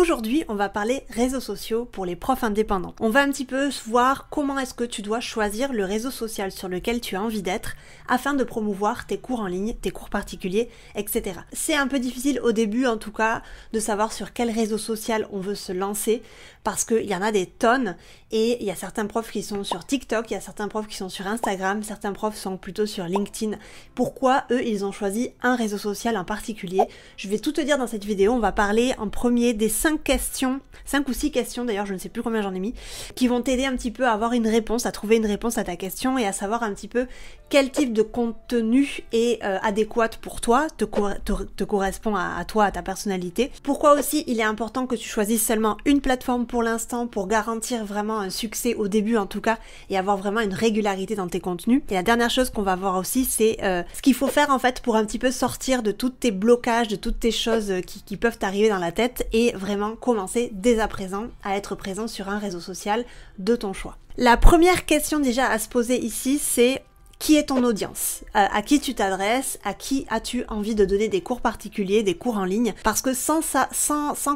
Aujourd'hui, on va parler réseaux sociaux pour les profs indépendants. On va un petit peu voir comment est-ce que tu dois choisir le réseau social sur lequel tu as envie d'être afin de promouvoir tes cours en ligne, tes cours particuliers, etc. C'est un peu difficile au début en tout cas de savoir sur quel réseau social on veut se lancer parce qu'il y en a des tonnes et il y a certains profs qui sont sur TikTok, il y a certains profs qui sont sur Instagram, certains profs sont plutôt sur LinkedIn. Pourquoi eux, ils ont choisi un réseau social en particulier? Je vais tout te dire dans cette vidéo. On va parler en premier des 5 ou 6 questions d'ailleurs, je ne sais plus combien j'en ai mis, qui vont t'aider un petit peu à avoir une réponse, à trouver une réponse à ta question et à savoir un petit peu quel type de contenu est adéquat pour toi, te correspond à toi, à ta personnalité. Pourquoi aussi il est important que tu choisisses seulement une plateforme pour l'instant pour garantir vraiment un succès au début en tout cas et avoir vraiment une régularité dans tes contenus. Et la dernière chose qu'on va voir aussi, c'est ce qu'il faut faire en fait pour un petit peu sortir de tous tes blocages, de toutes tes choses qui peuvent t'arriver dans la tête et vraiment commencer dès à présent à être présent sur un réseau social de ton choix. La première question déjà à se poser ici, c'est qui est ton audience? À qui tu t'adresses? À qui as-tu envie de donner des cours particuliers, des cours en ligne? Parce que sans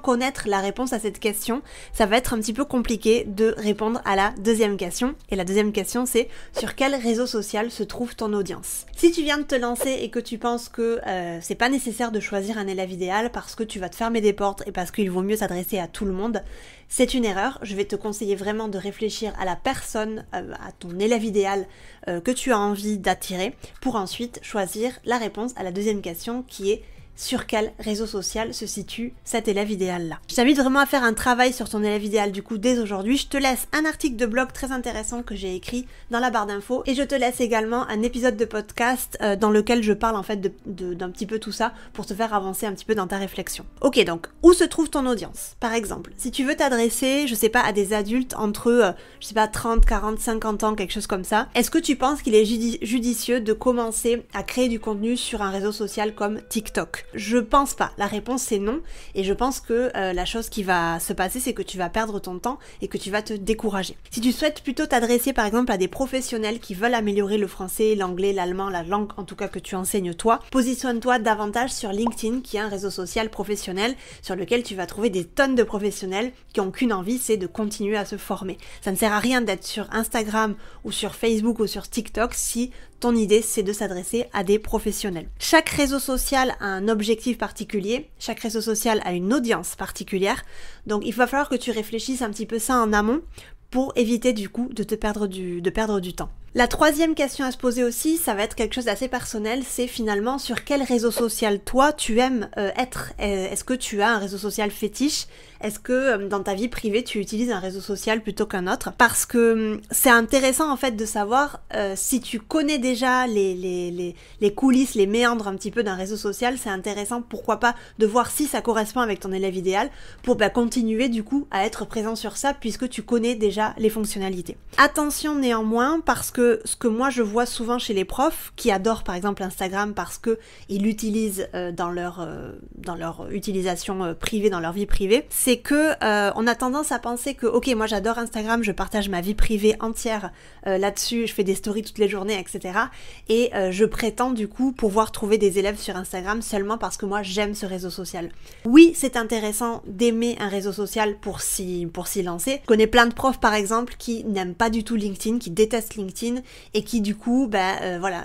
connaître la réponse à cette question, ça va être un petit peu compliqué de répondre à la deuxième question. Et la deuxième question, c'est sur quel réseau social se trouve ton audience? Si tu viens de te lancer et que tu penses que c'est pas nécessaire de choisir un élève idéal parce que tu vas te fermer des portes et parce qu'il vaut mieux s'adresser à tout le monde, c'est une erreur. Je vais te conseiller vraiment de réfléchir à la personne, à ton élève idéal que tu as envie d'attirer pour ensuite choisir la réponse à la deuxième question qui est sur quel réseau social se situe cet élève idéal-là. Je t'invite vraiment à faire un travail sur ton élève idéal du coup dès aujourd'hui. Je te laisse un article de blog très intéressant que j'ai écrit dans la barre d'infos et je te laisse également un épisode de podcast dans lequel je parle en fait d'un petit peu tout ça pour te faire avancer un petit peu dans ta réflexion. Ok, donc où se trouve ton audience? Par exemple, si tu veux t'adresser, je sais pas, à des adultes entre, je sais pas, 30, 40, 50 ans, quelque chose comme ça, est-ce que tu penses qu'il est judicieux de commencer à créer du contenu sur un réseau social comme TikTok? Je pense pas. La réponse c'est non et je pense que la chose qui va se passer c'est que tu vas perdre ton temps et que tu vas te décourager. Si tu souhaites plutôt t'adresser par exemple à des professionnels qui veulent améliorer le français, l'anglais, l'allemand, la langue en tout cas que tu enseignes toi, positionne-toi davantage sur LinkedIn qui est un réseau social professionnel sur lequel tu vas trouver des tonnes de professionnels qui ont qu'une envie, c'est de continuer à se former. Ça ne sert à rien d'être sur Instagram ou sur Facebook ou sur TikTok si ton idée, c'est de s'adresser à des professionnels. Chaque réseau social a un objectif particulier, chaque réseau social a une audience particulière, donc il va falloir que tu réfléchisses un petit peu ça en amont pour éviter du coup de perdre du temps. La troisième question à se poser aussi, ça va être quelque chose d'assez personnel, c'est finalement sur quel réseau social toi tu aimes être. Est-ce que tu as un réseau social fétiche? Est-ce que dans ta vie privée tu utilises un réseau social plutôt qu'un autre? Parce que c'est intéressant en fait de savoir si tu connais déjà les coulisses, les méandres un petit peu d'un réseau social, c'est intéressant pourquoi pas de voir si ça correspond avec ton élève idéal pour continuer du coup à être présent sur ça puisque tu connais déjà les fonctionnalités. Attention néanmoins parce que ce que moi je vois souvent chez les profs qui adorent par exemple Instagram parce que ils l'utilisent dans leur utilisation privée, dans leur vie privée, c'est que on a tendance à penser que ok, moi j'adore Instagram, je partage ma vie privée entière là-dessus, je fais des stories toutes les journées, etc. Et je prétends du coup pouvoir trouver des élèves sur Instagram seulement parce que moi j'aime ce réseau social. Oui, c'est intéressant d'aimer un réseau social pour s'y lancer. Je connais plein de profs par exemple qui n'aiment pas du tout LinkedIn, qui détestent LinkedIn et qui du coup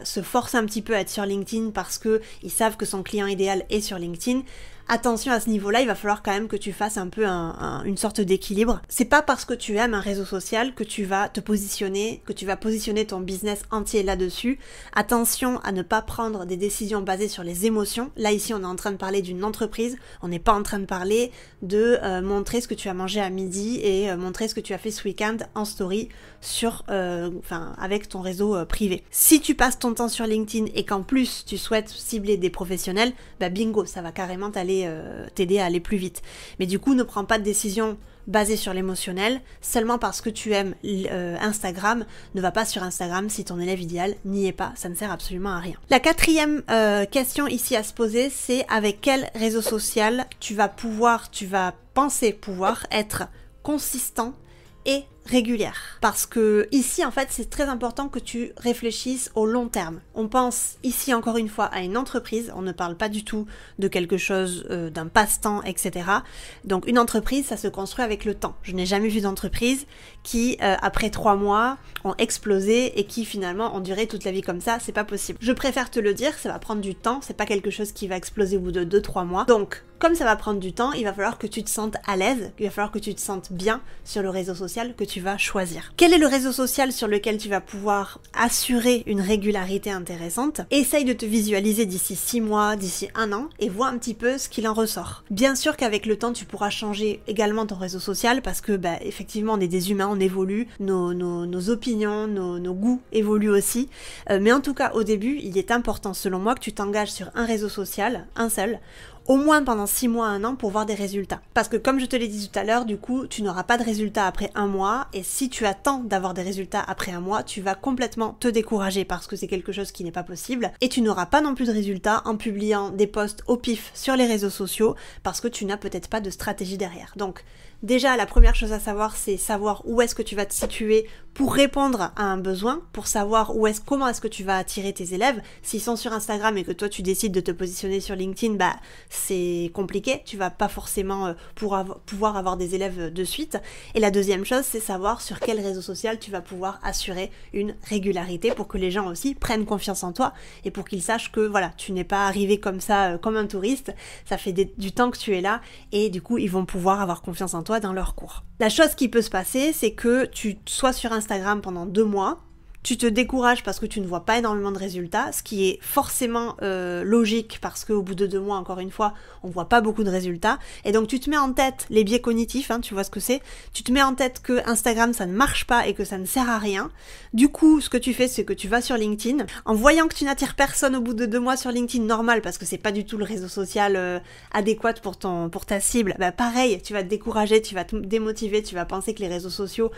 se forcent un petit peu à être sur LinkedIn parce que ils savent que son client idéal est sur LinkedIn. Attention à ce niveau-là, il va falloir quand même que tu fasses un peu une sorte d'équilibre. C'est pas parce que tu aimes un réseau social que tu vas te positionner, que tu vas positionner ton business entier là-dessus. Attention à ne pas prendre des décisions basées sur les émotions. Là, ici, on est en train de parler d'une entreprise. On n'est pas en train de parler de montrer ce que tu as mangé à midi et montrer ce que tu as fait ce week-end en story avec ton réseau privé. Si tu passes ton temps sur LinkedIn et qu'en plus, tu souhaites cibler des professionnels, bingo, ça va carrément t'aider à aller plus vite. Mais du coup, ne prends pas de décision basée sur l'émotionnel, seulement parce que tu aimes Instagram, ne va pas sur Instagram si ton élève idéal n'y est pas, ça ne sert absolument à rien. La quatrième question ici à se poser, c'est avec quel réseau social tu vas penser pouvoir être consistant et régulière. Parce que ici, en fait, c'est très important que tu réfléchisses au long terme. On pense ici, encore une fois, à une entreprise. On ne parle pas du tout de quelque chose, d'un passe-temps, etc. Donc une entreprise, ça se construit avec le temps. Je n'ai jamais vu d'entreprise qui, après 3 mois, ont explosé et qui finalement ont duré toute la vie comme ça. C'est pas possible. Je préfère te le dire, ça va prendre du temps. C'est pas quelque chose qui va exploser au bout de 2-3 mois. Donc, comme ça va prendre du temps, il va falloir que tu te sentes à l'aise, il va falloir que tu te sentes bien sur le réseau social que tu vas choisir. Quel est le réseau social sur lequel tu vas pouvoir assurer une régularité intéressante? Essaye de te visualiser d'ici 6 mois, d'ici 1 an, et vois un petit peu ce qu'il en ressort. Bien sûr qu'avec le temps, tu pourras changer également ton réseau social, parce que, effectivement, on est des humains, on évolue, nos opinions, nos goûts évoluent aussi. Mais en tout cas, au début, il est important, selon moi, que tu t'engages sur un réseau social, un seul, au moins pendant 6 mois, 1 an pour voir des résultats. Parce que comme je te l'ai dit tout à l'heure, du coup, tu n'auras pas de résultats après 1 mois, et si tu attends d'avoir des résultats après 1 mois, tu vas complètement te décourager parce que c'est quelque chose qui n'est pas possible, et tu n'auras pas non plus de résultats en publiant des posts au pif sur les réseaux sociaux parce que tu n'as peut-être pas de stratégie derrière. Donc, déjà, la première chose à savoir, c'est savoir où est-ce que tu vas te situer pour répondre à un besoin, pour savoir comment est-ce que tu vas attirer tes élèves. S'ils sont sur Instagram et que toi tu décides de te positionner sur LinkedIn, c'est compliqué, tu vas pas forcément pouvoir avoir des élèves de suite. Et la deuxième chose, c'est savoir sur quel réseau social tu vas pouvoir assurer une régularité pour que les gens aussi prennent confiance en toi et pour qu'ils sachent que voilà, tu n'es pas arrivé comme ça, comme un touriste, ça fait du temps que tu es là et du coup ils vont pouvoir avoir confiance en toi dans leur cours. La chose qui peut se passer, c'est que tu sois sur Instagram pendant 2 mois, tu te décourages parce que tu ne vois pas énormément de résultats, ce qui est forcément logique parce qu'au bout de 2 mois, encore une fois, on voit pas beaucoup de résultats. Et donc tu te mets en tête les biais cognitifs, tu vois ce que c'est. Tu te mets en tête que Instagram ça ne marche pas et que ça ne sert à rien. Du coup, ce que tu fais, c'est que tu vas sur LinkedIn. En voyant que tu n'attires personne au bout de 2 mois sur LinkedIn, normal, parce que c'est pas du tout le réseau social adéquat pour ta cible, pareil, tu vas te décourager, tu vas te démotiver, tu vas penser que les réseaux sociaux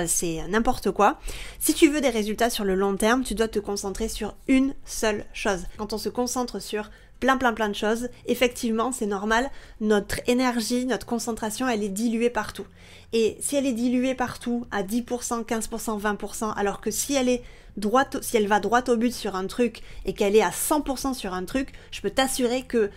c'est n'importe quoi. Si tu veux des résultats sur le long terme, tu dois te concentrer sur une seule chose. Quand on se concentre sur plein de choses, effectivement, c'est normal, notre énergie, notre concentration, elle est diluée partout. Et si elle est diluée partout à 10%, 15%, 20%, alors que si elle va droit au but sur un truc et qu'elle est à 100% sur un truc, je peux t'assurer que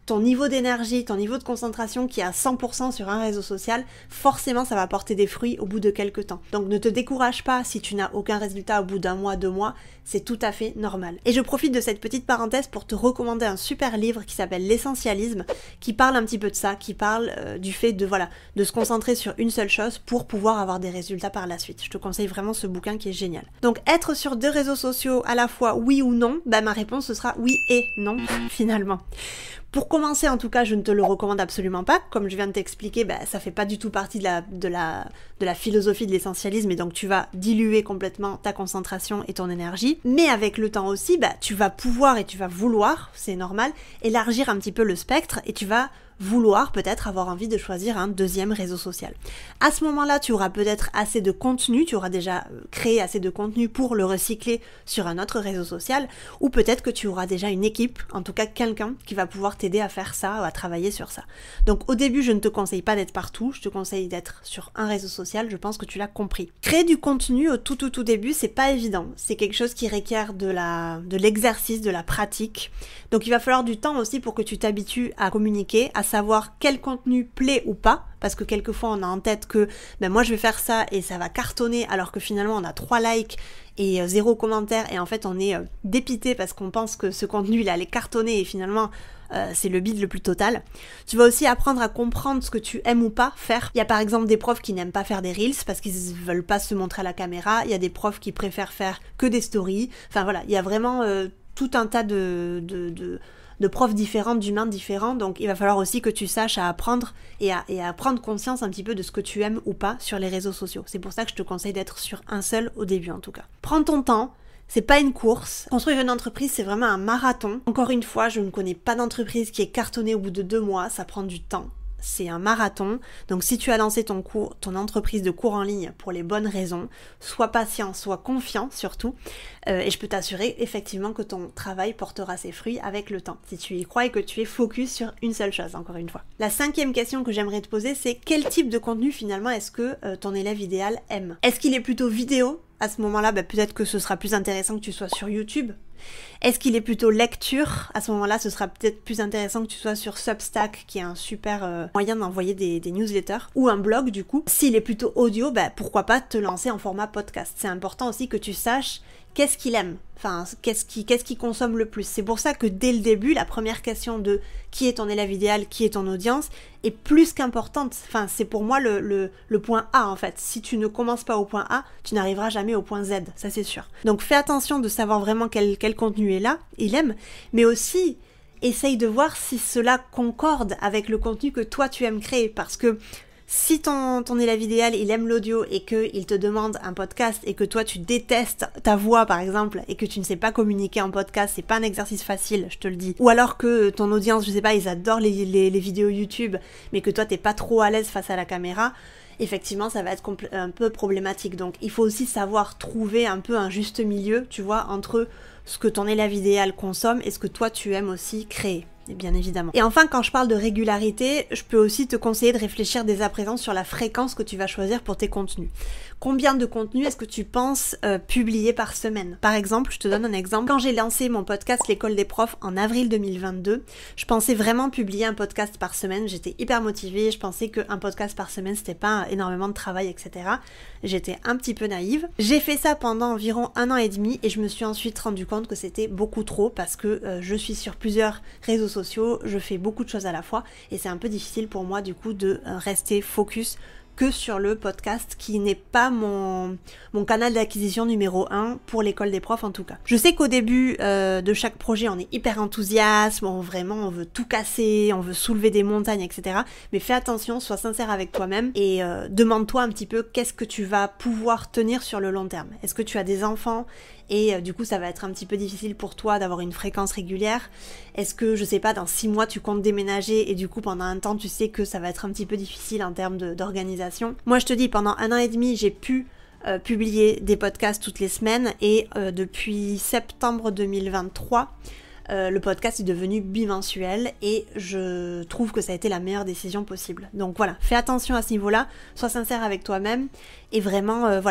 ton niveau d'énergie, ton niveau de concentration qui est à 100% sur un réseau social, forcément ça va porter des fruits au bout de quelques temps. Donc ne te décourage pas si tu n'as aucun résultat au bout d'1 mois, 2 mois, c'est tout à fait normal. Et je profite de cette petite parenthèse pour te recommander un super livre qui s'appelle L'Essentialisme, qui parle un petit peu de ça, qui parle du fait de se concentrer sur une seule chose pour pouvoir avoir des résultats par la suite. Je te conseille vraiment ce bouquin qui est génial. Donc être sur 2 réseaux sociaux à la fois oui ou non, ma réponse ce sera oui et non finalement. Pour commencer, en tout cas, je ne te le recommande absolument pas. Comme je viens de t'expliquer, ça fait pas du tout partie de la philosophie de l'essentialisme et donc tu vas diluer complètement ta concentration et ton énergie. Mais avec le temps aussi, tu vas pouvoir et tu vas vouloir, c'est normal, élargir un petit peu le spectre et tu vas vouloir peut-être avoir envie de choisir un 2e réseau social. À ce moment-là, tu auras peut-être assez de contenu, tu auras déjà créé assez de contenu pour le recycler sur un autre réseau social, ou peut-être que tu auras déjà une équipe, en tout cas quelqu'un qui va pouvoir t'aider à faire ça, à travailler sur ça. Donc au début, je ne te conseille pas d'être partout, je te conseille d'être sur un réseau social, je pense que tu l'as compris. Créer du contenu au tout début, c'est pas évident, c'est quelque chose qui requiert de l'exercice, de la pratique, donc il va falloir du temps aussi pour que tu t'habitues à communiquer, à savoir quel contenu plaît ou pas, parce que quelquefois on a en tête que moi je vais faire ça et ça va cartonner alors que finalement on a 3 likes et 0 commentaire et en fait on est dépité parce qu'on pense que ce contenu il allait cartonner et finalement c'est le bide le plus total. Tu vas aussi apprendre à comprendre ce que tu aimes ou pas faire. Il y a par exemple des profs qui n'aiment pas faire des reels parce qu'ils veulent pas se montrer à la caméra, il y a des profs qui préfèrent faire que des stories, enfin voilà, il y a vraiment tout un tas de profs différents, d'humains différents, donc il va falloir aussi que tu saches à apprendre et à prendre conscience un petit peu de ce que tu aimes ou pas sur les réseaux sociaux. C'est pour ça que je te conseille d'être sur un seul au début en tout cas. Prends ton temps, c'est pas une course. Construire une entreprise, c'est vraiment un marathon. Encore une fois, je ne connais pas d'entreprise qui est cartonnée au bout de 2 mois, ça prend du temps. c'est un marathon. Donc si tu as lancé ton entreprise de cours en ligne pour les bonnes raisons, sois patient, sois confiant surtout. Et je peux t'assurer effectivement que ton travail portera ses fruits avec le temps. Si tu y crois et que tu es focus sur une seule chose, encore une fois. La 5e question que j'aimerais te poser, c'est quel type de contenu finalement est-ce que ton élève idéal aime? Est-ce qu'il est plutôt vidéo? À ce moment-là, peut-être que ce sera plus intéressant que tu sois sur YouTube. Est-ce qu'il est plutôt lecture? À ce moment-là, ce sera peut-être plus intéressant que tu sois sur Substack, qui est un super moyen d'envoyer des newsletters, ou un blog du coup. S'il est plutôt audio, pourquoi pas te lancer en format podcast. C'est important aussi que tu saches qu'est-ce qu'il aime, enfin qu'est-ce qu'il consomme le plus. C'est pour ça que dès le début, la première question de qui est ton élève idéal, qui est ton audience, est plus qu'importante. Enfin, c'est pour moi le point A en fait. Si tu ne commences pas au point A, tu n'arriveras jamais au point Z, ça c'est sûr. Donc fais attention de savoir vraiment quel contenu est là, il aime, mais aussi essaye de voir si cela concorde avec le contenu que toi tu aimes créer, parce que si ton élève idéal, il aime l'audio et qu'il te demande un podcast et que toi tu détestes ta voix par exemple et que tu ne sais pas communiquer en podcast, c'est pas un exercice facile, je te le dis. Ou alors que ton audience, je sais pas, ils adorent les vidéos YouTube mais que toi t'es pas trop à l'aise face à la caméra, effectivement ça va être un peu problématique. Donc il faut aussi savoir trouver un peu un juste milieu, tu vois, entre ce que ton élève idéal consomme et ce que toi tu aimes aussi créer. Bien évidemment. Et enfin, quand je parle de régularité, je peux aussi te conseiller de réfléchir dès à présent sur la fréquence que tu vas choisir pour tes contenus. Combien de contenus est-ce que tu penses publier par semaine? Par exemple, je te donne un exemple. Quand j'ai lancé mon podcast L'école des profs en avril 2022, je pensais vraiment publier un podcast par semaine. J'étais hyper motivée, je pensais qu'un podcast par semaine, c'était pas énormément de travail, etc. J'étais un petit peu naïve. J'ai fait ça pendant environ 1 an et demi et je me suis ensuite rendu compte que c'était beaucoup trop parce que je suis sur plusieurs réseaux sociaux, je fais beaucoup de choses à la fois et c'est un peu difficile pour moi du coup de rester focus que sur le podcast qui n'est pas mon canal d'acquisition numéro 1 pour l'école des profs en tout cas. Je sais qu'au début de chaque projet on est hyper enthousiaste, on veut tout casser, on veut soulever des montagnes, etc. Mais fais attention, sois sincère avec toi-même et demande-toi un petit peu qu'est-ce que tu vas pouvoir tenir sur le long terme. Est-ce que tu as des enfants et du coup ça va être un petit peu difficile pour toi d'avoir une fréquence régulière? Est-ce que, je sais pas, dans 6 mois tu comptes déménager et du coup pendant un temps tu sais que ça va être un petit peu difficile en termes d'organisation? Moi je te dis, pendant 1 an et demi j'ai pu publier des podcasts toutes les semaines et depuis septembre 2023 le podcast est devenu bimensuel et je trouve que ça a été la meilleure décision possible. Donc voilà, fais attention à ce niveau-là, sois sincère avec toi-même et vraiment,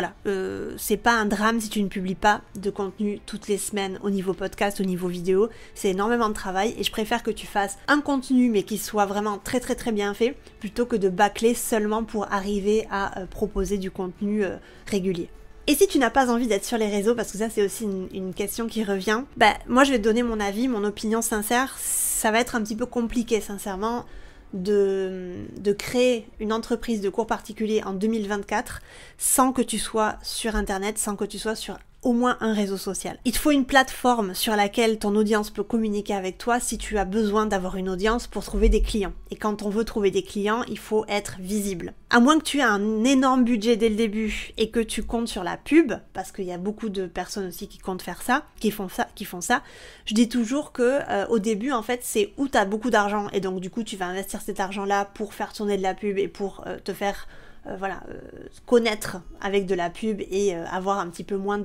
c'est pas un drame si tu ne publies pas de contenu toutes les semaines au niveau podcast, au niveau vidéo. C'est énormément de travail et je préfère que tu fasses un contenu mais qui soit vraiment très très très bien fait plutôt que de bâcler seulement pour arriver à proposer du contenu régulier. Et si tu n'as pas envie d'être sur les réseaux, parce que ça c'est aussi une question qui revient, moi je vais te donner mon avis, mon opinion sincère. Ça va être un petit peu compliqué sincèrement de créer une entreprise de cours particuliers en 2024 sans que tu sois sur internet, sans que tu sois sur au moins un réseau social. Il te faut une plateforme sur laquelle ton audience peut communiquer avec toi si tu as besoin d'avoir une audience pour trouver des clients. Et quand on veut trouver des clients, il faut être visible. À moins que tu aies un énorme budget dès le début et que tu comptes sur la pub, parce qu'il y a beaucoup de personnes aussi qui comptent faire ça, qui font ça, je dis toujours que au début, en fait, c'est où tu as beaucoup d'argent et donc du coup, tu vas investir cet argent-là pour faire tourner de la pub et pour te faire connaître avec de la pub et avoir un petit peu moins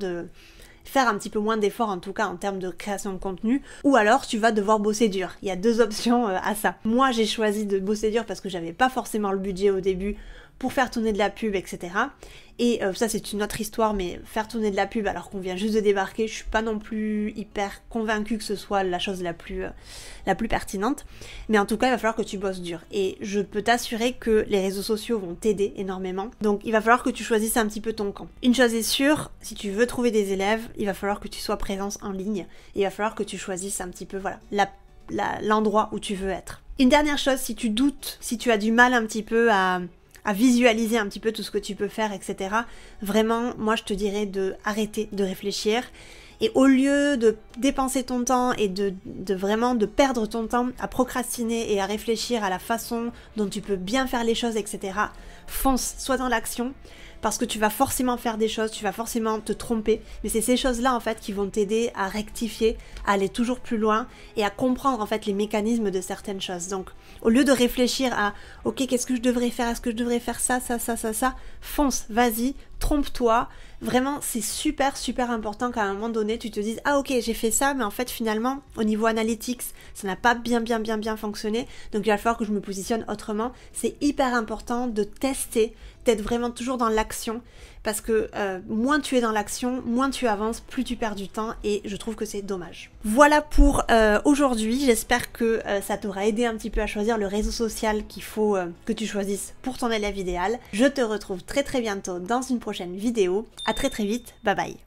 faire un petit peu moins d'efforts en tout cas en termes de création de contenu, ou alors tu vas devoir bosser dur. Il y a 2 options à ça. Moi j'ai choisi de bosser dur parce que j'avais pas forcément le budget au début pour faire tourner de la pub, etc. Et ça c'est une autre histoire, mais faire tourner de la pub alors qu'on vient juste de débarquer, je suis pas non plus hyper convaincue que ce soit la chose la plus pertinente. Mais en tout cas, il va falloir que tu bosses dur. Et je peux t'assurer que les réseaux sociaux vont t'aider énormément. Donc il va falloir que tu choisisses un petit peu ton camp. Une chose est sûre, si tu veux trouver des élèves, il va falloir que tu sois présente en ligne. Et il va falloir que tu choisisses un petit peu l'endroit où tu veux être. Une dernière chose, si tu doutes, si tu as du mal un petit peu à visualiser un petit peu tout ce que tu peux faire, etc. Vraiment, moi je te dirais de arrêter de réfléchir Et au lieu de dépenser ton temps et de vraiment de perdre ton temps à procrastiner et à réfléchir à la façon dont tu peux bien faire les choses, etc., fonce, sois dans l'action, parce que tu vas forcément faire des choses, tu vas forcément te tromper, mais c'est ces choses-là en fait qui vont t'aider à rectifier, à aller toujours plus loin et à comprendre en fait les mécanismes de certaines choses. Donc au lieu de réfléchir à ok, qu'est-ce que je devrais faire, est-ce que je devrais faire ça, fonce, vas-y, trompe-toi. Vraiment, c'est super important qu'à un moment donné, tu te dises ah ok, j'ai fait ça, mais en fait finalement, au niveau analytics, ça n'a pas bien fonctionné, donc il va falloir que je me positionne autrement. C'est hyper important de tester, d'être vraiment toujours dans l'action, parce que moins tu es dans l'action, moins tu avances, plus tu perds du temps, et je trouve que c'est dommage. Voilà pour aujourd'hui, j'espère que ça t'aura aidé un petit peu à choisir le réseau social qu'il faut que tu choisisses pour ton élève idéal. Je te retrouve très bientôt dans une prochaine vidéo. À très vite, bye bye.